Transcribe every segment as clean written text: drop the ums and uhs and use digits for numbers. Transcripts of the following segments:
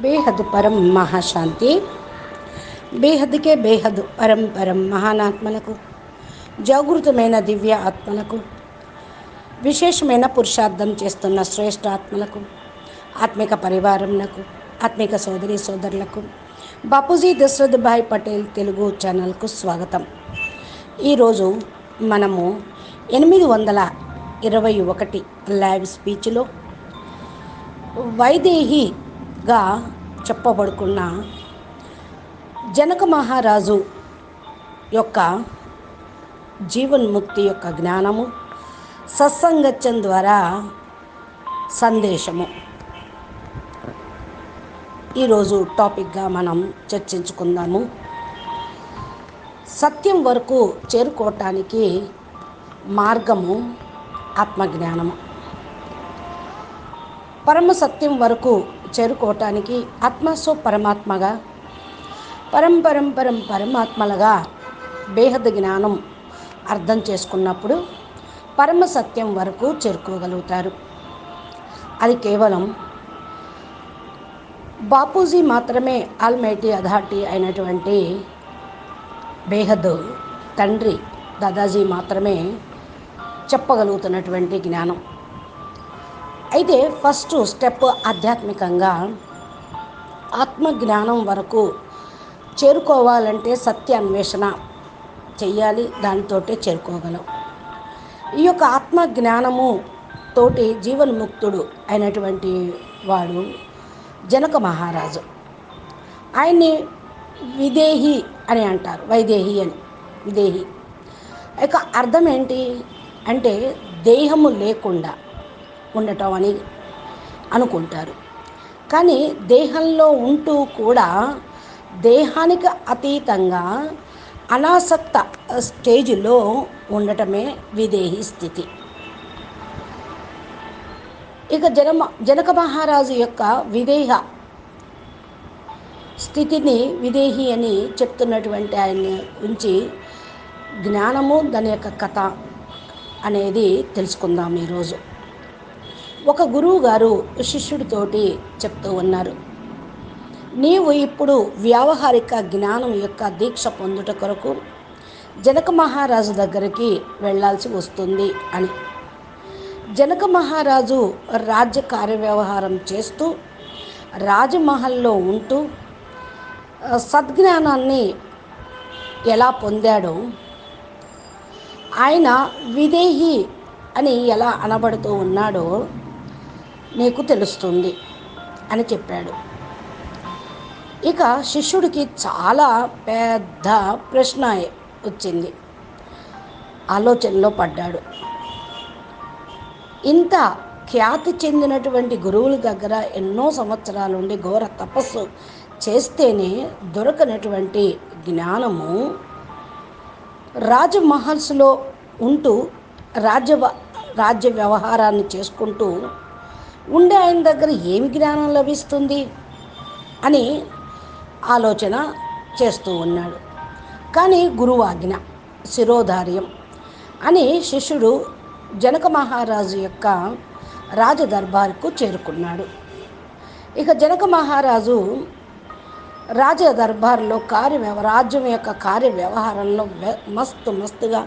బేహద్ పరం మహాశాంతి. బేహద్కే బేహద్ పరం పరం మహానాత్మలకు, జాగృతమైన దివ్య ఆత్మలకు, విశేషమైన పురుషార్థం చేస్తున్న శ్రేష్ఠ ఆత్మలకు, ఆత్మిక పరివారంకు, ఆత్మిక సోదరి సోదరులకు బాపూజీ దశరథ్ భాయ్ పటేల్ తెలుగు ఛానల్కు స్వాగతం. ఈరోజు మనము 821 లైవ్ స్పీచ్లో వైదేహిగా చెప్పబడుకున్న జనక మహారాజు యొక్క జీవన్ముక్తి యొక్క జ్ఞానము, సత్సంగత్యం ద్వారా సందేశము ఈరోజు టాపిక్గా మనం చర్చించుకుందాము. సత్యం వరకు చేరుకోవటానికి మార్గము ఆత్మజ్ఞానము. పరమ సత్యం వరకు చేరుకోవటానికి ఆత్మస్వ పరమాత్మగా, పరమాత్మలుగా బేహద్ జ్ఞానం అర్థం చేసుకున్నప్పుడు పరమ సత్యం వరకు చేరుకోగలుగుతారు. అది కేవలం బాపూజీ మాత్రమే, ఆల్మైటీ అథారిటీ అయినటువంటి బేహద్ తండ్రి దాదాజీ మాత్రమే చెప్పగలుగుతున్నటువంటి జ్ఞానం. అయితే ఫస్ట్ స్టెప్ ఆధ్యాత్మికంగా ఆత్మజ్ఞానం వరకు చేరుకోవాలంటే సత్యాన్వేషణ చెయ్యాలి. దానితోటే చేరుకోగలం. ఈ యొక్క ఆత్మజ్ఞానము తోటి జీవన్ముక్తుడు అయినటువంటి వాడు జనక మహారాజు. ఆయన్ని విదేహి అని అంటారు, వైదేహి అని. విదేహి యొక్క అర్థం ఏంటి అంటే దేహము లేకుండా ఉండటం అని అనుకుంటారు. కానీ దేహంలో ఉంటూ కూడా దేహానికి అతీతంగా అనాసక్త స్టేజ్లో ఉండటమే విదేహి స్థితి. ఇక జనక మహారాజు యొక్క విదేహ స్థితిని విదేహి అని చెప్తున్నటువంటి ఆయన గురించి జ్ఞానము, దాని యొక్క కథ అనేది తెలుసుకుందాం ఈరోజు. ఒక గురువు గారు శిష్యుడితోటి చెప్తూ ఉన్నారు, నీవు ఇప్పుడు వ్యావహారిక జ్ఞానం యొక్క దీక్ష పొందుట కొరకు జనక మహారాజు దగ్గరికి వెళ్ళాల్సి వస్తుంది అని. జనక మహారాజు రాజ్య కార్యవ్యవహారం చేస్తూ రాజమహల్లో ఉంటూ సద్జ్ఞానాన్ని ఎలా పొందాడో, ఆయన విదేహి అని ఎలా అనబడుతూ ఉన్నాడో నీకు తెలుస్తుంది అని చెప్పాడు. ఇక శిష్యుడికి చాలా పెద్ద ప్రశ్న వచ్చింది. ఆలోచనలో పడ్డాడు. ఇంత ఖ్యాతి చెందినటువంటి గురువుల దగ్గర ఎన్నో సంవత్సరాల నుండి ఘోర తపస్సు చేస్తేనే దొరకనటువంటి జ్ఞానము, రాజమహల్స్లో ఉంటూ రాజ్య వ్యవహారాన్ని చేసుకుంటూ ఉండే ఆయన దగ్గర ఏమి జ్ఞానం లభిస్తుంది అని ఆలోచన చేస్తూ ఉన్నాడు. కానీ గురువు ఆజ్ఞ శిరోధార్యం అని శిష్యుడు జనక మహారాజు యొక్క రాజదర్బార్కు చేరుకున్నాడు. ఇక జనక మహారాజు రాజదర్బార్లో రాజ్యం యొక్క కార్యవ్యవహారంలో మస్తుగా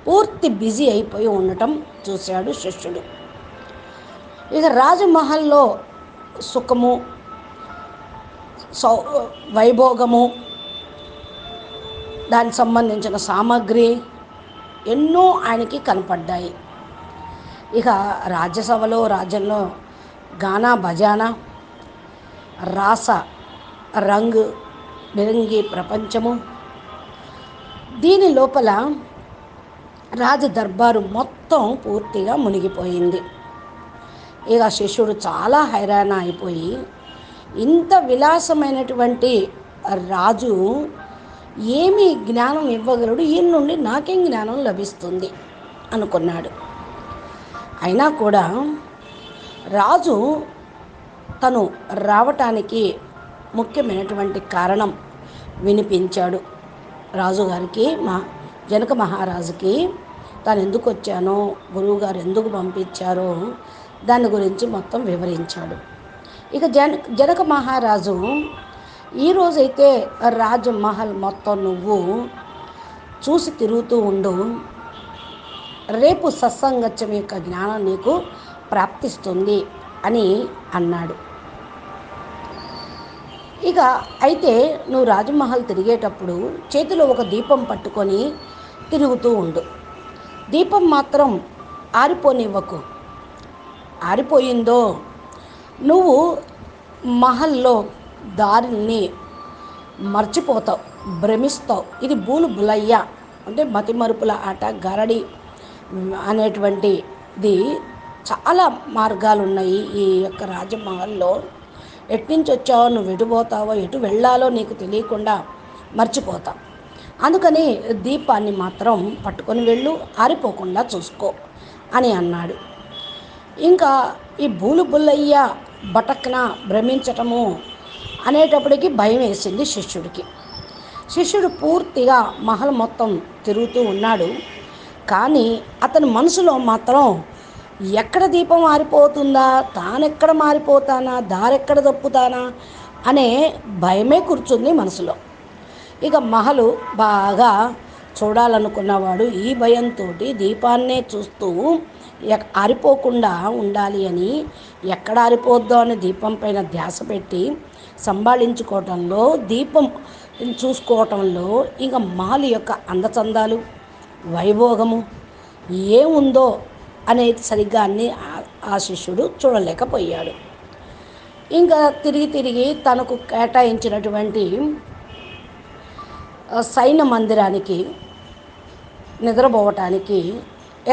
పూర్తి బిజీ అయిపోయి ఉండటం చూశాడు శిష్యుడు. ఇక రాజమహల్లో సుఖము, వైభోగము, దానికి సంబంధించిన సామాగ్రి ఎన్నో ఆయనకి కనపడ్డాయి. ఇక రాజ్యసభలో, రాజ్యంలో గానా బజానా, రాస రంగు బిరంగి ప్రపంచము, దీని లోపల రాజదర్బారు మొత్తం పూర్తిగా మునిగిపోయింది. ఇక శిష్యుడు చాలా హైరాణ అయిపోయి, ఇంత విలాసమైనటువంటి రాజు ఏమి జ్ఞానం ఇవ్వగలడు, ఈయన నుండి నాకేం జ్ఞానం లభిస్తుంది అనుకున్నాడు. అయినా కూడా రాజు తను రావటానికి ముఖ్యమైనటువంటి కారణం వినిపించాడు రాజుగారికి. జనక మహారాజుకి తాను ఎందుకు వచ్చానో, గురువుగారు ఎందుకు పంపించారో దాని గురించి మొత్తం వివరించాడు. ఇక జనక మహారాజు ఈరోజైతే రాజమహల్ మొత్తం నువ్వు చూసి తిరుగుతూ ఉండు, రేపు సత్సంగత్యం యొక్క జ్ఞానం నీకు ప్రాప్తిస్తుంది అని అన్నాడు. ఇక అయితే నువ్వు రాజమహల్ తిరిగేటప్పుడు చేతిలో ఒక దీపం పట్టుకొని తిరుగుతూ ఉండు. దీపం మాత్రం ఆరిపోనివ్వకు. ఆరిపోయిందో నువ్వు మహల్లో దారిని మర్చిపోతావు, భ్రమిస్తావు. ఇది బూలు బులయ్య అంటే మతిమరుపుల ఆట, గరడి అనేటువంటిది. చాలా మార్గాలు ఉన్నాయి ఈ యొక్క రాజమహల్లో. ఎట్నుంచి వచ్చావో, నువ్వు ఎటు పోతావో, ఎటు వెళ్ళాలో నీకు తెలియకుండా మర్చిపోతావు. అందుకని దీపాన్ని మాత్రం పట్టుకొని వెళ్ళు, ఆరిపోకుండా చూసుకో అని అన్నాడు. ఇంకా ఈ బూలు బుల్లయ్య బటక్న భ్రమించటము అనేటప్పటికి భయం వేసింది శిష్యుడికి. శిష్యుడు పూర్తిగా మహల్ మొత్తం తిరుగుతూ ఉన్నాడు. కానీ అతని మనసులో మాత్రం ఎక్కడ దీపం ఆరిపోతుందా, తానెక్కడ మారిపోతానా, దారెక్కడ తప్పుతానా అనే భయమే కూర్చుంది మనసులో. ఇక మహలు బాగా చూడాలనుకున్నవాడు ఈ భయంతో దీపాన్నే చూస్తూ ఆరిపోకుండా ఉండాలి అని, ఎక్కడ ఆరిపోద్దో అని దీపం పైన ధ్యాస పెట్టి సంభాళించుకోవటంలో, దీపం చూసుకోవటంలో ఇంకా మహల్ యొక్క అందచందాలు, వైభోగము ఏముందో అనేది సరిగ్గా అన్ని ఆ శిష్యుడు చూడలేకపోయాడు. ఇంకా తిరిగి తనకు కేటాయించినటువంటి సైన్య మందిరానికి, నిద్రపోవటానికి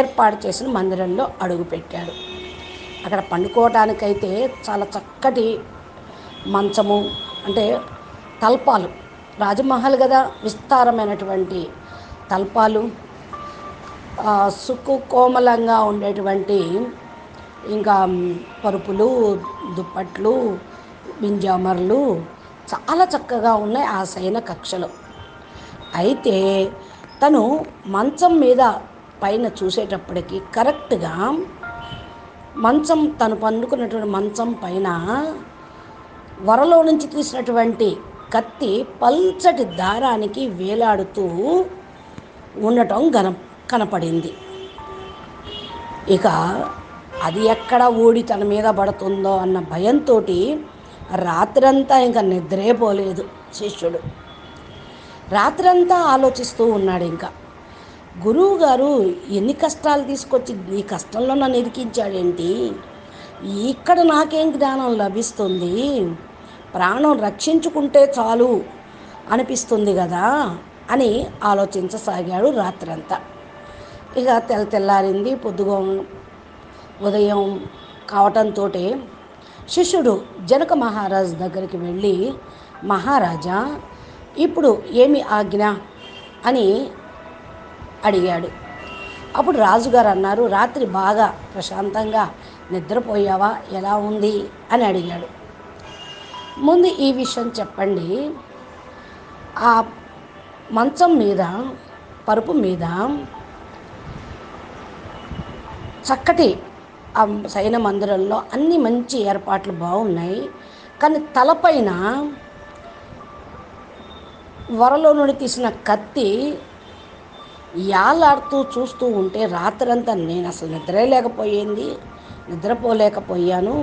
ఏర్పాటు చేసిన మందిరంలో అడుగుపెట్టాడు. అక్కడ పండుకోవటానికైతే చాలా చక్కటి మంచము, అంటే తల్పాలు, రాజమహల్ కదా, విస్తారమైనటువంటి తల్పాలు, సుక్కు కోమలంగా ఉండేటువంటి ఇంకా పరుపులు, దుప్పట్లు, బింజామర్లు చాలా చక్కగా ఉన్నాయి ఆ శయన కక్షలో. అయితే తను మంచం మీద పైన చూసేటప్పటికి కరెక్ట్గా మంచం, తను పండుకున్నటువంటి మంచం పైన వరలో నుంచి తీసినటువంటి కత్తి పల్చటి దారానికి వేలాడుతూ ఉండటం కనపడింది. ఇక అది ఎక్కడ ఊడి తన మీద పడుతుందో అన్న భయంతో రాత్రంతా ఇంకా నిద్రే పోలేదు శిష్యుడు. రాత్రంతా ఆలోచిస్తూ ఉన్నాడు. ఇంకా గురువుగారు ఎన్ని కష్టాలు తీసుకొచ్చి ఈ కష్టంలో నన్ను ఇరికించాడేంటి, ఇక్కడ నాకేం జ్ఞానం లభిస్తుంది, ప్రాణం రక్షించుకుంటే చాలు అనిపిస్తుంది కదా అని ఆలోచించసాగాడు రాత్రంతా. ఇక తెల్లారింది. ఉదయం కావటంతో శిష్యుడు జనక మహారాజు దగ్గరికి వెళ్ళి, మహారాజా ఇప్పుడు ఏమి ఆజ్ఞ అని అడిగాడు. అప్పుడు రాజుగారు అన్నారు, రాత్రి బాగా ప్రశాంతంగా నిద్రపోయావా, ఎలా ఉంది అని అడిగాడు. ముందు ఈ విషయం చెప్పండి, ఆ మంచం మీద, పరుపు మీద చక్కటి ఆ శయన మందిరంలో అన్ని మంచి ఏర్పాట్లు బాగున్నాయి, కానీ తలపైన వరలో నుండి తీసిన కత్తి యాలాడుతూ చూస్తూ ఉంటే రాత్రంతా నేను అసలు నిద్రపోలేకపోయాను.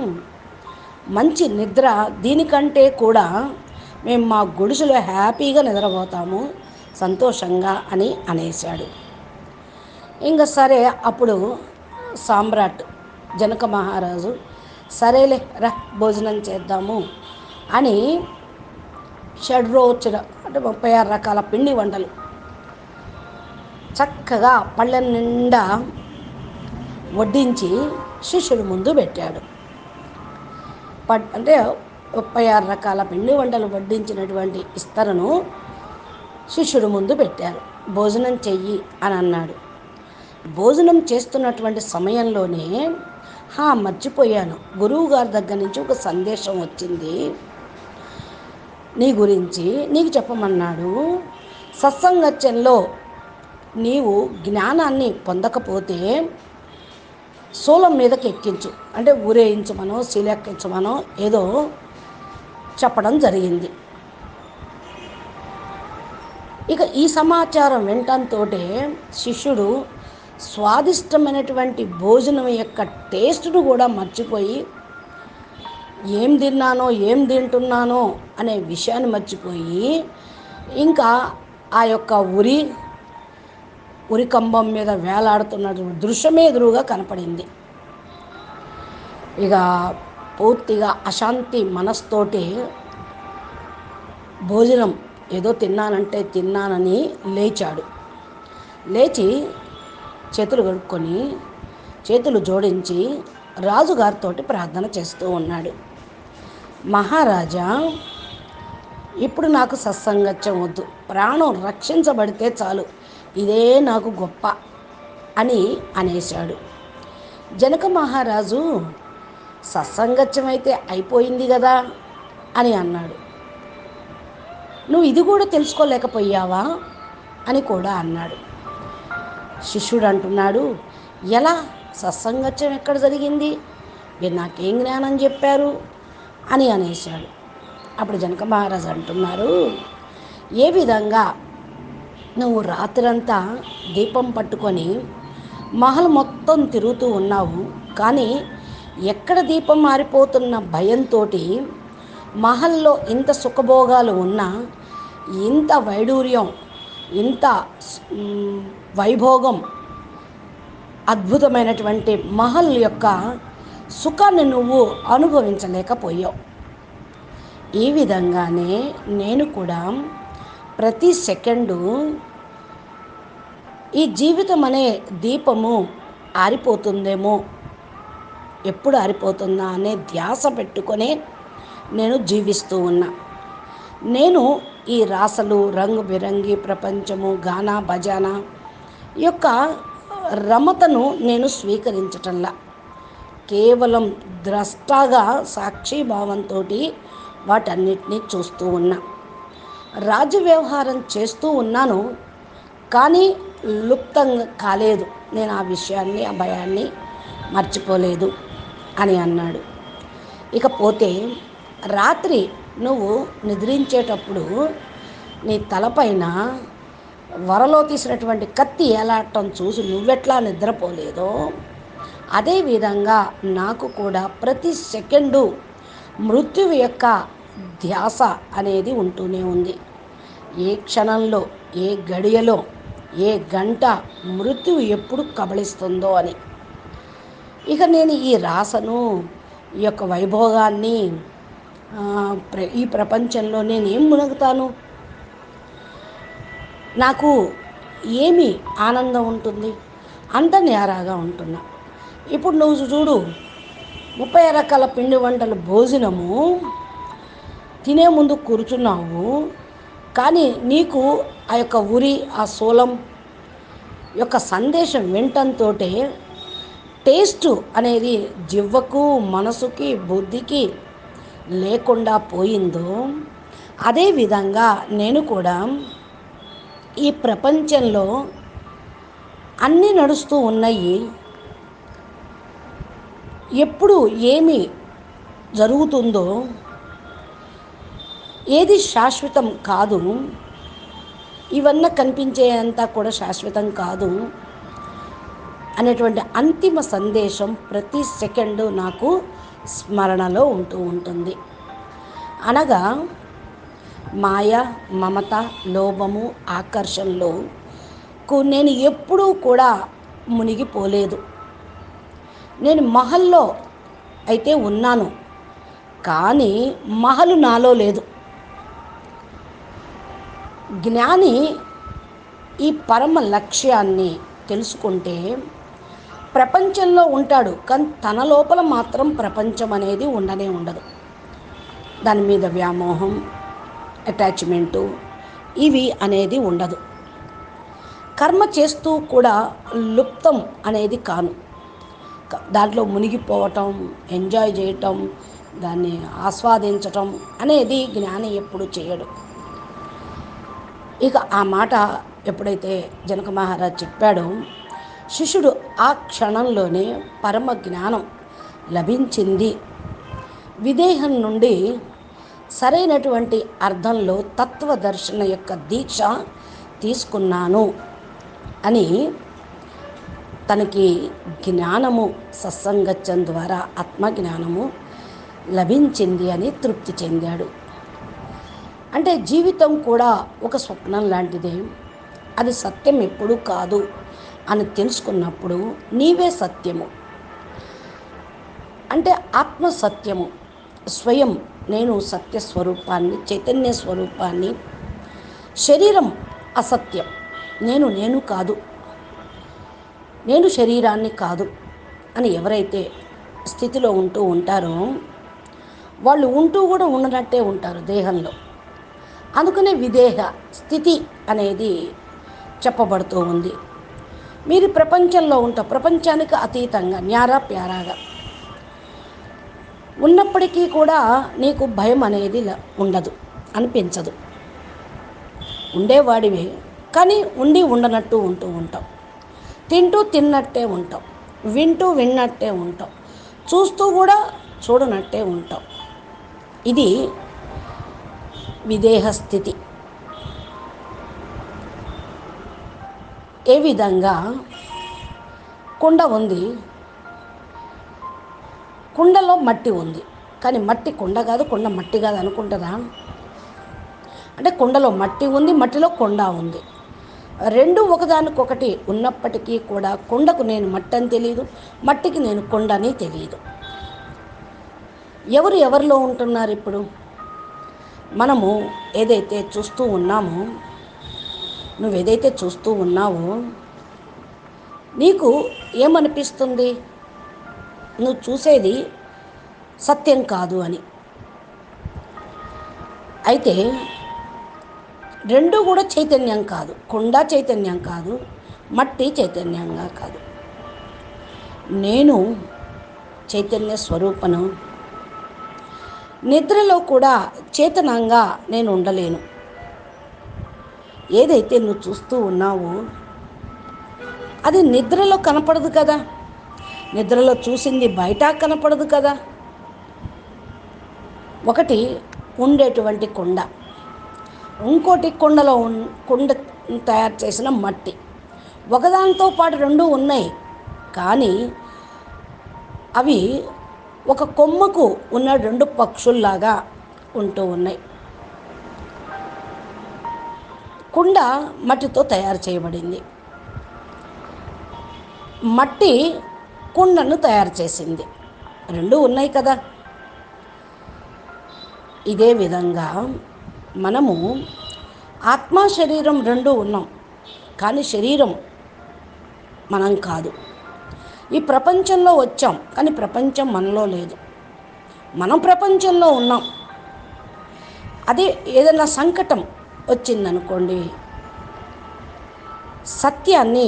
మంచి నిద్ర, దీనికంటే కూడా మేము మా గుడిసెలో హ్యాపీగా నిద్రపోతాము సంతోషంగా అని అనేశాడు. ఇంకా సరే, అప్పుడు సామ్రాట్ జనక మహారాజు సరేలే రా భోజనం చేద్దాము అని షడ్రోచన అంటే 36 రకాల పిండి వంటలు చక్కగా పళ్ళ నిండా వడ్డించి శిష్యుడి ముందు పెట్టాడు. అంటే 36 రకాల పిండి వంటలు వడ్డించినటువంటి ఇస్తరను శిష్యుడి ముందు పెట్టారు. భోజనం చెయ్యి అని అన్నాడు. భోజనం చేస్తున్నటువంటి సమయంలోనే మర్చిపోయాను, గురువుగారి దగ్గర నుంచి ఒక సందేశం వచ్చింది నీ గురించి, నీకు చెప్పమన్నాడు. సత్సంగత్యంలో నీవు జ్ఞానాన్ని పొందకపోతే శూలం మీదకి ఎక్కించు అంటే ఊరేయించమనో శిలెక్కించమనో ఏదో చెప్పడం జరిగింది. ఇక ఈ సమాచారం వినటంతో శిష్యుడు స్వాదిష్టమైనటువంటి భోజనం యొక్క టేస్ట్ను కూడా మర్చిపోయి ఏం తిన్నానో ఏం తింటున్నానో అనే విషయాన్ని మర్చిపోయి ఇంకా ఆ యొక్క ఉరి కంబం మీద వేలాడుతున్నటువంటి దృశ్యమే ఎదురుగా కనపడింది. ఇక పూర్తిగా అశాంతి మనస్తోటి భోజనం ఏదో తిన్నానంటే తిన్నానని లేచాడు. లేచి చేతులు కడుక్కొని చేతులు జోడించి రాజుగారితో ప్రార్థన చేస్తూ ఉన్నాడు. మహారాజా, ఇప్పుడు నాకు సత్సంగత్యం వద్దు, ప్రాణం రక్షించబడితే చాలు, ఇదే నాకు గొప్ప అని అనేశాడు. జనక మహారాజు సత్సంగత్యం అయితే అయిపోయింది కదా అని అన్నాడు. నువ్వు ఇది కూడా తెలుసుకోలేకపోయావా అని కూడా అన్నాడు. శిష్యుడు అంటున్నాడు, ఎలా సత్సంగత్యం ఎక్కడ జరిగింది, మీరు నాకేం జ్ఞానం చెప్పారు అని అనేశాడు. అప్పుడు జనక మహారాజు అంటున్నారు, ఏ విధంగా నువ్వు రాత్రంతా దీపం పట్టుకొని మహల్ మొత్తం తిరుగుతూ ఉన్నావు, కానీ ఎక్కడ దీపం మారిపోతున్న భయంతో మహల్లో ఇంత సుఖభోగాలు ఉన్నా, ఇంత వైడూర్యం, ఇంత వైభోగం, అద్భుతమైనటువంటి మహల్ యొక్క సుఖాన్ని నువ్వు అనుభవించలేకపోయావు. ఈ విధంగానే నేను కూడా ప్రతి సెకండు ఈ జీవితం అనే దీపము ఆరిపోతుందేమో, ఎప్పుడు ఆరిపోతుందా అనే ధ్యాస పెట్టుకొని నేను జీవిస్తూ ఉన్నా. నేను ఈ రాసలు, రంగు బిరంగి ప్రపంచము, గానా భజానా యొక్క రమతను నేను స్వీకరించటంలా, కేవలం ద్రష్టగా సాక్షిభావంతో వాటన్నిటినీ చూస్తూ ఉన్నా. రాజ్య వ్యవహారం చేస్తూ ఉన్నాను, కానీ లుప్తం కాలేదు, నేను ఆ విషయాన్ని, ఆ భయాన్ని మర్చిపోలేదు అని అన్నాడు. ఇకపోతే రాత్రి నువ్వు నిద్రించేటప్పుడు నీ తలపైన వరలో తీసినటువంటి కత్తి ఏలాడటం చూసి నువ్వెట్లా నిద్రపోలేదో, అదేవిధంగా నాకు కూడా ప్రతి సెకండు మృత్యువు యొక్క ధ్యాస అనేది ఉంటూనే ఉంది. ఏ క్షణంలో, ఏ గడియలో, ఏ గంట మృత్యువు ఎప్పుడు కబళిస్తుందో అని. ఇక నేను ఈ రాసను, ఈ యొక్క వైభోగాన్ని, ఈ ప్రపంచంలో నేనేం మునుగుతాను, నాకు ఏమి ఆనందం ఉంటుంది, అంత నేరాగా ఉంటున్నా. ఇప్పుడు నువ్వు చూడు, 30 రకాల పిండి వంటల భోజనము తినే ముందు కూర్చున్నావు, కానీ నీకు ఆ యొక్క ఆ శూలం యొక్క సందేశం వినటంతో టేస్టు అనేది జివ్వకు, మనసుకి, బుద్ధికి లేకుండా పోయిందో, అదేవిధంగా నేను కూడా ఈ ప్రపంచంలో అన్నీ నడుస్తూ ఉన్నాయి, ఎప్పుడు ఏమి జరుగుతుందో, ఏది శాశ్వతం కాదు, ఇవన్నీ కనిపించేంతా కూడా శాశ్వతం కాదు అనేటువంటి అంతిమ సందేశం ప్రతి సెకండు నాకు స్మరణలో ఉంటూ ఉంటుంది. అనగా మాయ, మమత, లోభము, ఆకర్షణలో నేను ఎప్పుడూ కూడా మునిగిపోలేదు. నేను మహల్లో అయితే ఉన్నాను, కానీ మహలు నాలో లేదు. జ్ఞాని ఈ పరమ లక్ష్యాన్ని తెలుసుకుంటే ప్రపంచంలో ఉంటాడు, కానీ తన లోపల మాత్రం ప్రపంచం అనేది ఉండనే ఉండదు. దాని మీద వ్యామోహం, అటాచ్మెంటు ఇవి అనేది ఉండదు. కర్మ చేస్తూ కూడా లుప్తం అనేది కాను, దాంట్లో మునిగిపోవటం, ఎంజాయ్ చేయటం, దాన్ని ఆస్వాదించటం అనేది జ్ఞాని ఎప్పుడు చేయడు. ఇక ఆ మాట ఎప్పుడైతే జనక మహారాజ్ చెప్పాడో, శిష్యుడు ఆ క్షణంలోనే పరమ జ్ఞానం లభించింది. విదేహం నుండి సరైనటువంటి అర్థంలో తత్వదర్శన యొక్క దీక్ష తీసుకున్నాను అని తనకి జ్ఞానము సత్సంగత్యం ద్వారా ఆత్మజ్ఞానము లభించింది అని తృప్తి చెందాడు. అంటే జీవితం కూడా ఒక స్వప్నం లాంటిదే, అది సత్యం ఎప్పుడూ కాదు అని తెలుసుకున్నప్పుడు నీవే సత్యము. అంటే ఆత్మ సత్యము, స్వయం నేను సత్యస్వరూపాన్ని, చైతన్య స్వరూపాన్ని. శరీరం అసత్యం, నేను కాదు, నేను శరీరాన్ని కాదు అని ఎవరైతే స్థితిలో ఉంటూ ఉంటారో వాళ్ళు ఉంటూ కూడా ఉండనట్టే ఉంటారు దేహంలో. అందుకనే విదేహ స్థితి అనేది చెప్పబడుతూ ఉంది. మీరు ప్రపంచంలో ఉంటారు, ప్రపంచానికి అతీతంగా న్యారా ప్యారాగా ఉన్నప్పటికీ కూడా నీకు భయం అనేది ఉండదు, అనిపించదు. ఉండేవాడివే కానీ ఉండి ఉండనట్టు ఉంటూ ఉంటాం, తింటూ తిన్నట్టే ఉంటాం, వింటూ విన్నట్టే ఉంటాం, చూస్తూ కూడా చూడనట్టే ఉంటాం. ఇది విదేహ స్థితి. ఏ విధంగా కుండ ఉంది, కుండలో మట్టి ఉంది, కానీ మట్టి కుండ కాదు, కుండ మట్టి కాదు అనుకుంటుందా? అంటే కుండలో మట్టి ఉంది, మట్టిలో కొండ ఉంది, రెండు ఒకదానికొకటి ఉన్నప్పటికీ కూడా కుండకు నేను మట్టి అని తెలియదు, మట్టికి నేను కొండ అని తెలియదు. ఎవరిలో ఉంటున్నారు ఇప్పుడు? మనము ఏదైతే చూస్తూ ఉన్నామో, నువ్వేదైతే చూస్తూ ఉన్నావో నీకు ఏమనిపిస్తుంది? నువ్వు చూసేది సత్యం కాదు అని. అయితే రెండు కూడా చైతన్యం కాదు, కొండ చైతన్యం కాదు, మట్టి చైతన్యంగా కాదు. నేను చైతన్య స్వరూపను. నిద్రలో కూడా చేతనంగా నేను ఉండలేను. ఏదైతే నువ్వు చూస్తూ ఉన్నావో అది నిద్రలో కనపడదు కదా, నిద్రలో చూసింది బయట కనపడదు కదా. ఒకటి ఉండేటువంటి కొండ, ఇంకోటి కుండ తయారు చేసిన మట్టి. ఒకదానితో పాటు రెండు ఉన్నాయి, కానీ అవి ఒక కొమ్మకు ఉన్న రెండు పక్షుల్లాగా ఉంటూ ఉన్నాయి. కుండ మట్టితో తయారు చేయబడింది, మట్టి కుండను తయారు చేసింది, రెండు ఉన్నాయి కదా. ఇదే విధంగా మనము ఆత్మ శరీరం రెండు ఉన్నాం, కానీ శరీరం మనం కాదు. ఈ ప్రపంచంలో వచ్చాం, కానీ ప్రపంచం మనలో లేదు, మనం ప్రపంచంలో ఉన్నాం. అదే ఏదైనా సంకటం వచ్చిందనుకోండి, సత్యాన్ని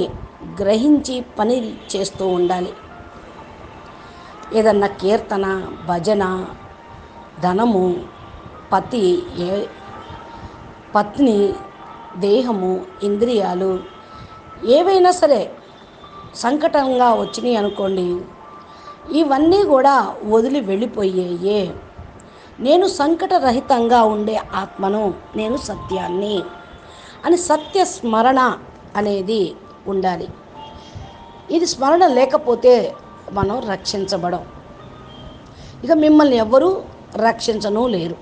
గ్రహించి పని చేస్తూ ఉండాలి. ఏదన్నా కీర్తన, భజన, ధనము, పత్ని, దేహము, ఇంద్రియాలు ఏవైనా సరే సంకటంగా వచ్చినాయి అనుకోండి, ఇవన్నీ కూడా వదిలి వెళ్ళిపోయేయే. నేను సంకటరహితంగా ఉండే ఆత్మను, నేను సత్యాన్ని అని సత్య స్మరణ అనేది ఉండాలి. ఇది స్మరణ లేకపోతే మనం రక్షించబడం. ఇక మిమ్మల్ని ఎవ్వరూ రక్షించను లేరు.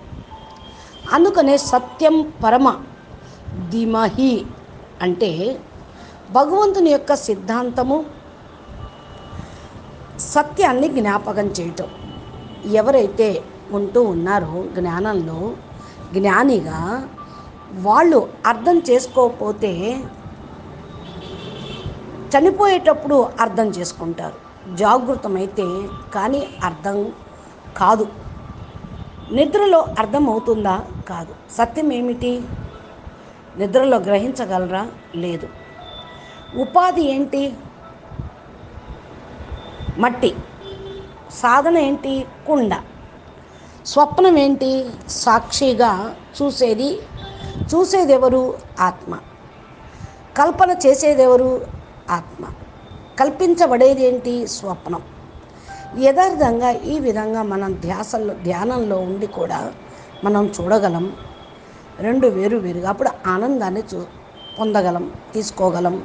అందుకనే సత్యం పరమ ధీమహి అంటే భగవంతుని యొక్క సిద్ధాంతము, సత్యాన్ని జ్ఞాపకం చేయటం. ఎవరైతే ఉంటూ ఉన్నారో జ్ఞానంలో జ్ఞానిగా, వాళ్ళు అర్థం చేసుకోకపోతే చనిపోయేటప్పుడు అర్థం చేసుకుంటారు. జాగృతమైతే కానీ అర్థం కాదు. నిద్రలో అర్థమవుతుందా? కాదు. సత్యం ఏమిటి? నిద్రలో గ్రహించగలరా? లేదు. ఉపాధి ఏంటి? మట్టి. సాధన ఏంటి? కుండ. స్వప్నం ఏంటి? సాక్షిగా చూసేదెవరు? ఆత్మ. కల్పన చేసేదెవరు? ఆత్మ. కల్పించబడేది ఏంటి? స్వప్నం. యథార్థంగా ఈ విధంగా మనం ధ్యానంలో ఉండి కూడా మనం చూడగలం. రెండు వేరు వేరుగా అప్పుడు ఆనందాన్ని పొందగలం, తీసుకోగలం.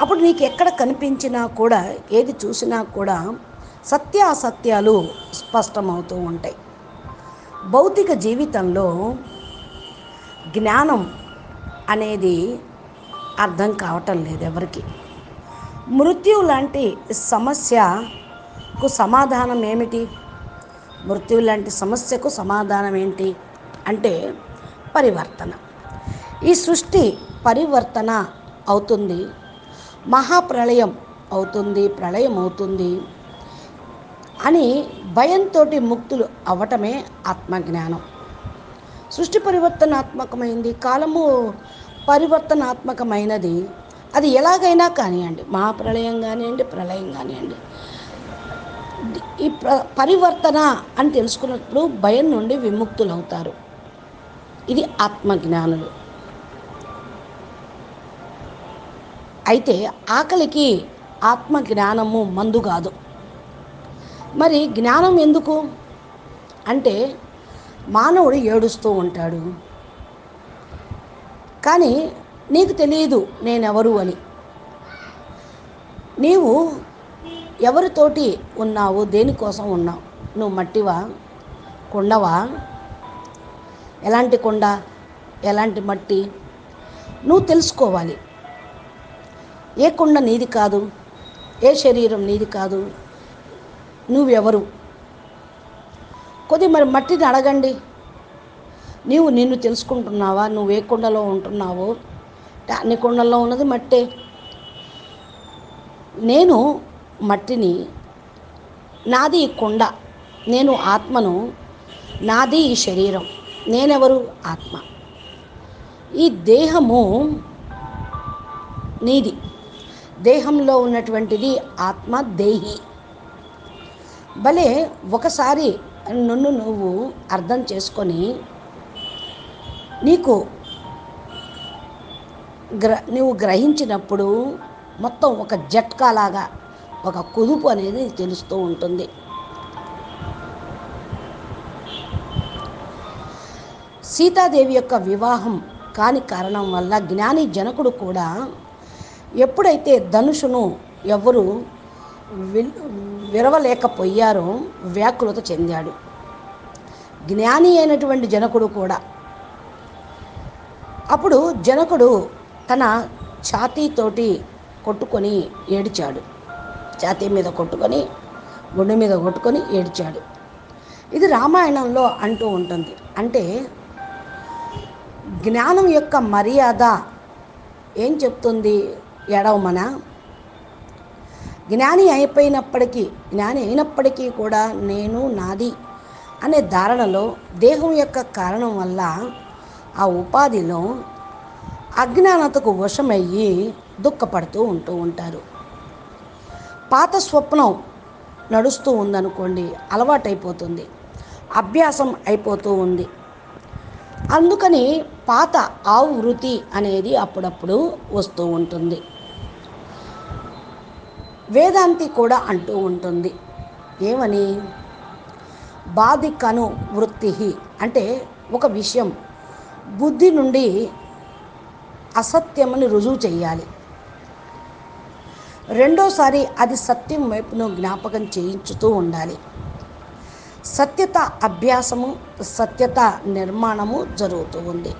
అప్పుడు నీకు ఎక్కడ కనిపించినా కూడా, ఏది చూసినా కూడా సత్యాసత్యాలు స్పష్టమవుతూ ఉంటాయి. భౌతిక జీవితంలో జ్ఞానం అనేది అర్థం కావటం లేదు ఎవరికి. మృత్యు లాంటి సమస్యకు సమాధానం ఏమిటి? మృత్యు లాంటి సమస్యకు సమాధానం ఏంటి అంటే పరివర్తన. ఈ సృష్టి పరివర్తన అవుతుంది, మహాప్రళయం అవుతుంది, ప్రళయం అవుతుంది అని భయంతో ముక్తులు అవ్వటమే ఆత్మజ్ఞానం. సృష్టి పరివర్తనాత్మకమైంది, కాలము పరివర్తనాత్మకమైనది. అది ఎలాగైనా కానివ్వండి, మహాప్రళయం కానివ్వండి, ప్రళయం కానివ్వండి, ఈ పరివర్తన అని తెలుసుకున్నప్పుడు భయం నుండి విముక్తులు అవుతారు. ఇది ఆత్మజ్ఞానులు. అయితే ఆకలికి ఆత్మజ్ఞానము మందు కాదు. మరి జ్ఞానం ఎందుకు అంటే, మానవుడు ఏడుస్తూ ఉంటాడు, కానీ నీకు తెలియదు నేనెవరు అని. నీవు ఎవరితోటి ఉన్నావు, దేనికోసం ఉన్నావు? నువ్వు మట్టివా, కొండవా? ఎలాంటి కొండ, ఎలాంటి మట్టి నువ్వు తెలుసుకోవాలి. ఏ కొండ నీది కాదు, ఏ శరీరం నీది కాదు, నువ్వెవరు? మరి మట్టిని అడగండి, నీవు నిన్ను తెలుసుకుంటున్నావా? నువ్వు ఏ కొండలో ఉంటున్నావో? అన్ని కొండల్లో ఉన్నది మట్టే. నేను మట్టిని, నాది ఈ కొండ, నేను ఆత్మను, నాది ఈ శరీరం. నేనెవరు? ఆత్మ. ఈ దేహము నీది, దేహంలో ఉన్నటువంటిది ఆత్మ, దేహి. భలే ఒకసారి నన్ను నువ్వు అర్థం చేసుకొని నువ్వు గ్రహించినప్పుడు మొత్తం ఒక జట్కాలాగా, ఒక కుదుపు అనేది తెలుస్తూ ఉంటుంది. సీతాదేవి యొక్క వివాహం కాని కారణం వల్ల జ్ఞాని జనకుడు కూడా ఎప్పుడైతే ధనుషును ఎవరు విరవలేకపోయారో వ్యాకులత చెందాడు. జ్ఞాని అయినటువంటి జనకుడు కూడా. అప్పుడు జనకుడు తన ఛాతీతోటి కొట్టుకొని ఏడ్చాడు. ఛాతీ మీద కొట్టుకొని, గుండె మీద కొట్టుకొని ఏడ్చాడు. ఇది రామాయణంలో అంటూ ఉంటుంది. అంటే జ్ఞానం యొక్క మర్యాద ఏం చెప్తుంది? ఎడవమన. జ్ఞాని అయినప్పటికీ కూడా నేను, నాది అనే ధారణలో, దేహం యొక్క కారణం వల్ల ఆ ఉపాధిలో అజ్ఞానతకు వశమయ్యి దుఃఖపడుతూ ఉంటారు. పాత స్వప్నం నడుస్తూ ఉందనుకోండి, అలవాటైపోతుంది, అభ్యాసం అయిపోతూ ఉంది. అందుకని పాత ఆవృత్తి అనేది అప్పుడప్పుడు వస్తూ ఉంటుంది. వేదాంతి కూడా అంటూ ఉంటుంది, ఏమని? బాధికను వృత్తి అంటే ఒక విషయం బుద్ధి నుండి అసత్యమని రుజువు చేయాలి, రెండోసారి అది సత్యం వైపును జ్ఞాపకం చేయించుతూ ఉండాలి. సత్యత అభ్యాసము, సత్యత నిర్మాణము జరుగుతూ ఉంది.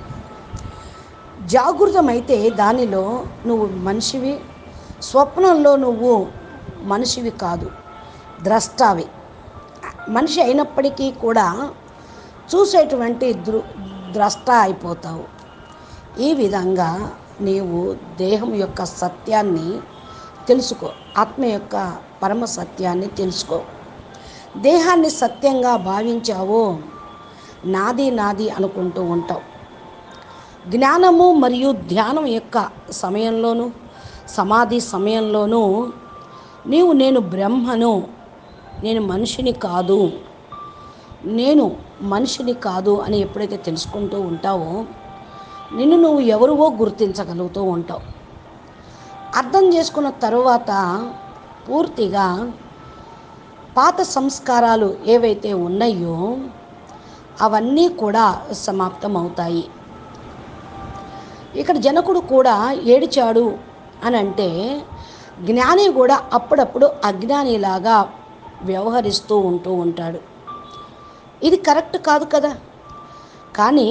జాగృతమైతే దానిలో నువ్వు మనిషివి, స్వప్నంలో నువ్వు మనిషివి కాదు, ద్రష్టావి. మనిషి అయినప్పటికీ కూడా చూసేటువంటి ద్రష్ట అయిపోతావు. ఈ విధంగా నీవు దేహం యొక్క సత్యాన్ని తెలుసుకో, ఆత్మ యొక్క పరమ సత్యాన్ని తెలుసుకో. దేహాన్ని సత్యంగా భావించావో నాది నాది అనుకుంటూ ఉంటావు. జ్ఞానము మరియు ధ్యానం యొక్క సమయంలోనూ, సమాధి సమయంలోనూ నేను బ్రహ్మను, నేను మనిషిని కాదు అని ఎప్పుడైతే తెలుసుకుంటూ ఉంటావో, నిన్ను నువ్వు ఎవరివో గుర్తించగలుగుతూ ఉంటావు. అర్థం చేసుకున్న తరువాత పూర్తిగా పాత సంస్కారాలు ఏవైతే ఉన్నాయో అవన్నీ కూడా సమాప్తం అవుతాయి. ఇక్కడ జనకుడు కూడా ఏడిచాడు అని అంటే జ్ఞాని కూడా అప్పుడప్పుడు అజ్ఞానిలాగా వ్యవహరిస్తూ ఉంటాడు. ఇది కరెక్ట్ కాదు కదా. కానీ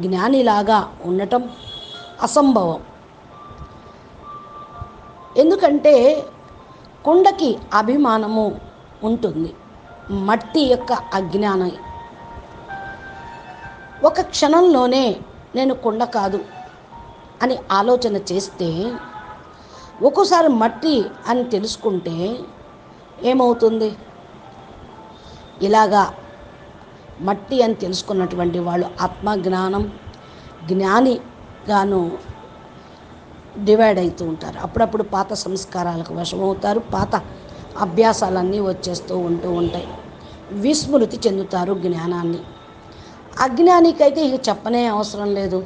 జ్ఞానిలాగా ఉండటం అసంభవం. ఎందుకంటే కుండకి అభిమానము ఉంటుంది, మట్టి యొక్క అజ్ఞానం. ఒక క్షణంలోనే నేను కుండ కాదు అని ఆలోచన చేస్తే, ఒక్కోసారి మట్టి అని తెలుసుకుంటే ఏమవుతుంది? ఇలాగా మట్టి అని తెలుసుకున్నటువంటి వాళ్ళు ఆత్మజ్ఞానం జ్ఞానిగాను డివైడ్ అవుతూ ఉంటారు. అప్పుడప్పుడు పాత సంస్కారాలకు వశమవుతారు, పాత అభ్యాసాలన్నీ వచ్చేస్తూ ఉంటాయి, విస్మృతి చెందుతారు జ్ఞానాన్ని. అజ్ఞానికైతే ఇక చెప్పనే అవసరం లేదు.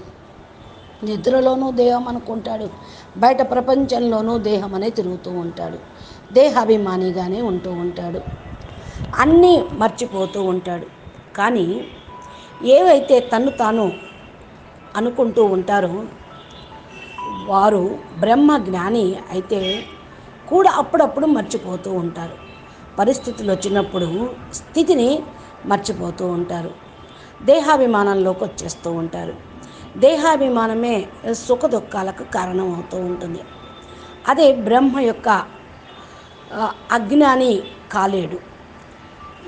నిద్రలోనూ దేహం అనుకుంటాడు, బయట ప్రపంచంలోనూ దేహం అనే తిరుగుతూ ఉంటాడు, దేహాభిమానిగానే ఉంటూ ఉంటాడు, అన్నీ మర్చిపోతూ ఉంటాడు. కానీ ఏవైతే తన్ను తాను అనుకుంటూ ఉంటారో వారు బ్రహ్మ జ్ఞాని అయితే కూడా అప్పుడప్పుడు మర్చిపోతూ ఉంటారు. పరిస్థితులు వచ్చినప్పుడు స్థితిని మర్చిపోతూ ఉంటారు, దేహాభిమానంలోకి వచ్చేస్తూ ఉంటారు. దేహాభిమానమే సుఖ దుఃఖాలకు కారణం అవుతూ ఉంటుంది. అదే బ్రహ్మ యొక్క అజ్ఞాని కాలేడు.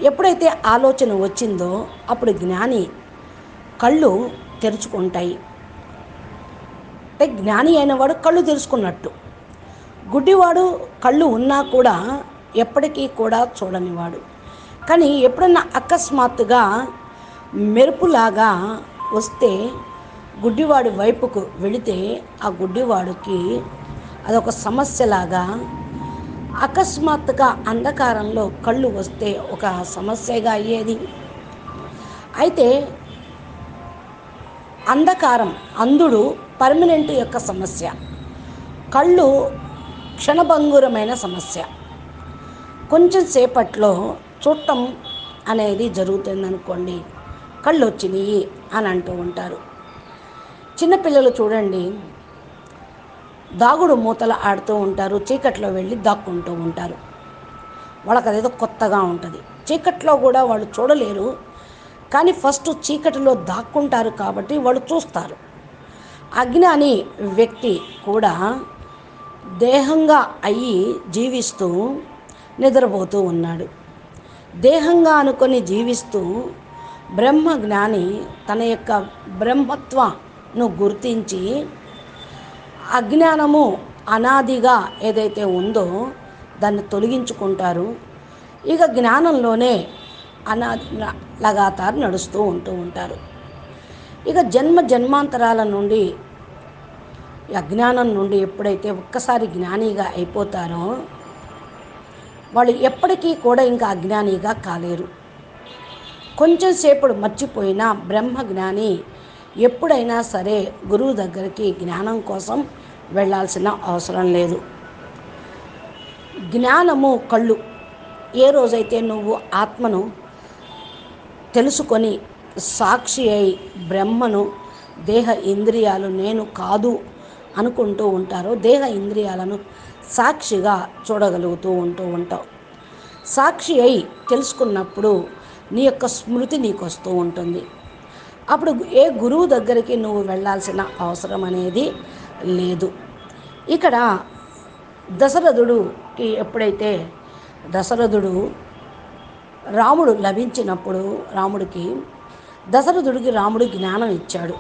ఎప్పుడైతే ఆలోచన వచ్చిందో అప్పుడు జ్ఞాని కళ్ళు తెరుచుకుంటాయి. అంటే జ్ఞాని అయినవాడు కళ్ళు తెరుచుకున్నట్టు. గుడ్డివాడు కళ్ళు ఉన్నా కూడా ఎప్పటికీ కూడా చూడనివాడు. కానీ ఎప్పుడన్నా అకస్మాత్తుగా మెరుపులాగా వస్తే గుడ్డివాడి వైపుకు వెళితే ఆ గుడ్డివాడికి అదొక సమస్యలాగా, అకస్మాత్తుగా అంధకారంలో కళ్ళు వస్తే ఒక సమస్యగా అయ్యేది. అయితే అంధకారం, అంధుడు పర్మనెంట్ యొక్క సమస్య, కళ్ళు క్షణభంగురమైన సమస్య. కొంచెం సేపట్లో చూడటం అనేది జరుగుతుందనుకోండి, కళ్ళు వచ్చినాయి అని అంటూ ఉంటారు. చిన్నపిల్లలు చూడండి, దాగుడు మూతలు ఆడుతూ ఉంటారు, చీకట్లో వెళ్ళి దాక్కుంటూ ఉంటారు. వాళ్ళకి అదేదో కొత్తగా ఉంటుంది. చీకట్లో కూడా వాళ్ళు చూడలేరు, కానీ ఫస్ట్ చీకటిలో దాక్కుంటారు కాబట్టి వాళ్ళు చూస్తారు. అజ్ఞాని వ్యక్తి కూడా దేహంగా అయ్యి జీవిస్తూ నిద్రపోతూ ఉన్నాడు. దేహంగా అనుకొని జీవిస్తూ బ్రహ్మ జ్ఞాని తన యొక్క బ్రహ్మత్వను గుర్తించి అజ్ఞానము అనాదిగా ఏదైతే ఉందో దాన్ని తొలగించుకుంటారు. ఇక జ్ఞానంలోనే లగాతారు నడుస్తూ ఉంటారు. ఇక జన్మాంతరాల నుండి అజ్ఞానం నుండి ఎప్పుడైతే ఒక్కసారి జ్ఞానిగా అయిపోతారో వాళ్ళు ఎప్పటికీ కూడా ఇంకా అజ్ఞానిగా కాలేరు. కొంచెం సేపు మర్చిపోయినా బ్రహ్మ జ్ఞాని ఎప్పుడైనా సరే గురువు దగ్గరికి జ్ఞానం కోసం వెళ్ళాల్సిన అవసరం లేదు. జ్ఞానము కళ్ళు. ఏ రోజైతే నువ్వు ఆత్మను తెలుసుకొని సాక్షి అయి బ్రహ్మను దేహ ఇంద్రియాలు నేను కాదు అనుకుంటూ ఉంటారో, దేహ ఇంద్రియాలను సాక్షిగా చూడగలుగుతూ ఉంటావు. సాక్షి అయి తెలుసుకున్నప్పుడు నీ యొక్క స్మృతి నీకు వస్తూ ఉంటుంది. అప్పుడు ఏ గురువు దగ్గరికి నువ్వు వెళ్ళాల్సిన అవసరం అనేది లేదు. ఇక్కడ దశరథుడికి ఎప్పుడైతే రాముడు లభించినప్పుడు దశరథుడికి రాముడు జ్ఞానం ఇచ్చాడు.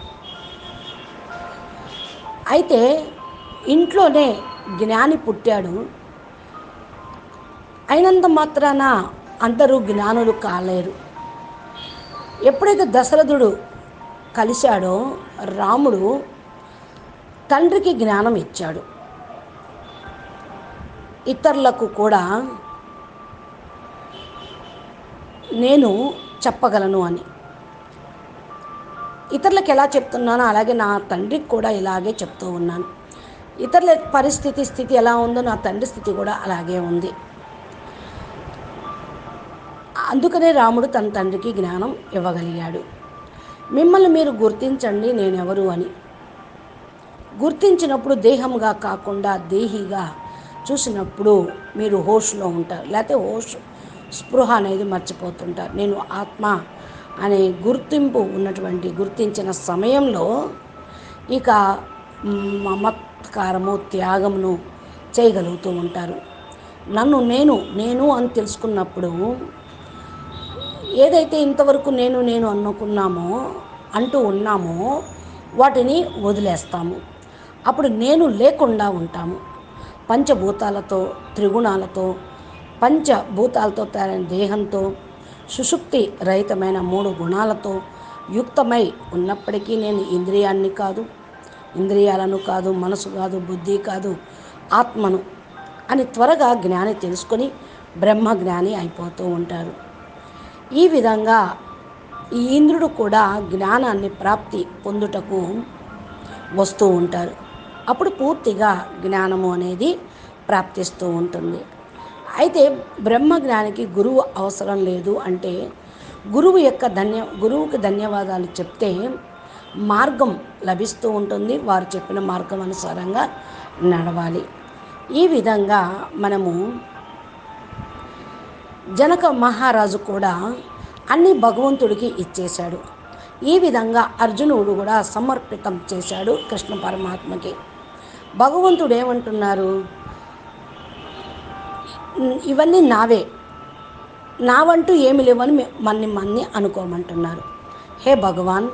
అయితే ఇంట్లోనే జ్ఞాని పుట్టాడు. అయినంత మాత్రాన అందరూ జ్ఞానులు కాలేరు. ఎప్పుడైతే దశరథుడు కలిశాడో రాముడు తండ్రికి జ్ఞానం ఇచ్చాడు. ఇతరులకు కూడా నేను చెప్పగలను అని. ఇతరులకు ఎలా చెప్తున్నానో అలాగే నా తండ్రికి కూడా ఇలాగే చెప్తూ ఉన్నాను. ఇతరుల స్థితి ఎలా ఉందో నా తండ్రి స్థితి కూడా అలాగే ఉంది. అందుకనే రాముడు తన తండ్రికి జ్ఞానం ఇవ్వగలిగాడు. మిమ్మల్ని మీరు గుర్తించండి నేనెవరు అని. గుర్తించినప్పుడు దేహంగా కాకుండా దేహిగా చూసినప్పుడు మీరు హోష్లో ఉంటారు, లేకపోతే స్పృహ అనేది మర్చిపోతుంటారు. నేను ఆత్మ అనే గుర్తించిన సమయంలో ఇక మమత్కారము త్యాగమును చేయగలుగుతూ ఉంటారు. నేను అని తెలుసుకున్నప్పుడు ఏదైతే ఇంతవరకు నేను అంటూ ఉన్నామో వాటిని వదిలేస్తాము. అప్పుడు నేను లేకుండా ఉంటాము. పంచభూతాలతో, త్రిగుణాలతో, పంచభూతాలతో తయారైన దేహంతో, సుషుప్తి రహితమైన 3 గుణాలతో యుక్తమై ఉన్నప్పటికీ నేను ఇంద్రియాలను కాదు, మనసు కాదు, బుద్ధి కాదు, ఆత్మను అని త్వరగా జ్ఞాని తెలుసుకొని బ్రహ్మజ్ఞాని అయిపోతూ ఉంటారు. ఈ విధంగా ఈ ఇంద్రుడు కూడా జ్ఞానాన్ని ప్రాప్తి పొందుటకు వస్తూ ఉంటారు. అప్పుడు పూర్తిగా జ్ఞానము అనేది ప్రాప్తిస్తూ ఉంటుంది. అయితే బ్రహ్మజ్ఞానికి గురువు అవసరం లేదు అంటే గురువుకి ధన్యవాదాలు చెప్తే మార్గం లభిస్తూ ఉంటుంది. వారు చెప్పిన మార్గం అనుసారంగా నడవాలి. ఈ విధంగా మనము జనక మహారాజు కూడా అన్ని భగవంతుడికి ఇచ్చేశాడు. ఈ విధంగా అర్జునుడు కూడా సమర్పితం చేశాడు కృష్ణ పరమాత్మకి. భగవంతుడు ఏమంటున్నారు, ఇవన్నీ నావంటూ ఏమి లేవని మన్ని అనుకోమంటున్నారు. హే భగవాన్,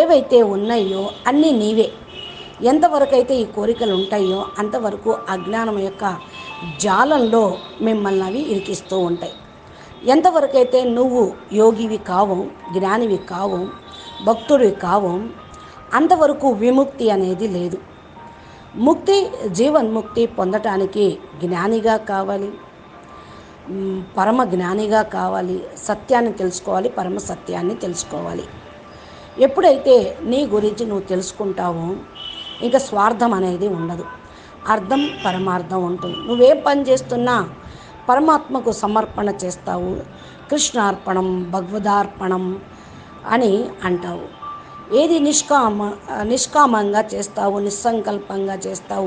ఏవైతే ఉన్నాయో అన్నీ నీవే. ఎంతవరకు అయితే ఈ కోరికలు ఉంటాయో అంతవరకు అజ్ఞానం యొక్క జాలంలో మిమ్మల్ని అవి ఇరికిస్తూ ఉంటాయి. ఎంతవరకైతే నువ్వు యోగివి కావు, జ్ఞానివి కావు, భక్తుడివి కావు, అంతవరకు విముక్తి అనేది లేదు. జీవన్ముక్తి పొందటానికి జ్ఞానిగా కావాలి, పరమ జ్ఞానిగా కావాలి, సత్యాన్ని తెలుసుకోవాలి, పరమ సత్యాన్ని తెలుసుకోవాలి. ఎప్పుడైతే నీ గురించి నువ్వు తెలుసుకుంటావో ఇంకా స్వార్థం అనేది ఉండదు, అర్థం పరమార్థం ఉంటుంది. నువ్వేం పని చేస్తున్నా పరమాత్మకు సమర్పణ చేస్తావు. కృష్ణార్పణం, భగవదార్పణం అని అంటావు. ఏది నిష్కామంగా చేస్తావు, నిస్సంకల్పంగా చేస్తావు,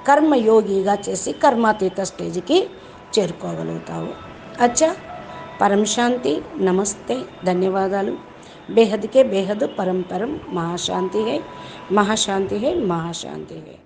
కర్మయోగిగా చేసి కర్మాతీత స్టేజ్కి చేరుకోగలుగుతావు. అచ్చా, పరం శాంతి. నమస్తే, ధన్యవాదాలు. బేహద్కే బేహద్, పరం పరం. మహాశాంతి హై, మహాశాంతి హై, మహాశాంతి హై.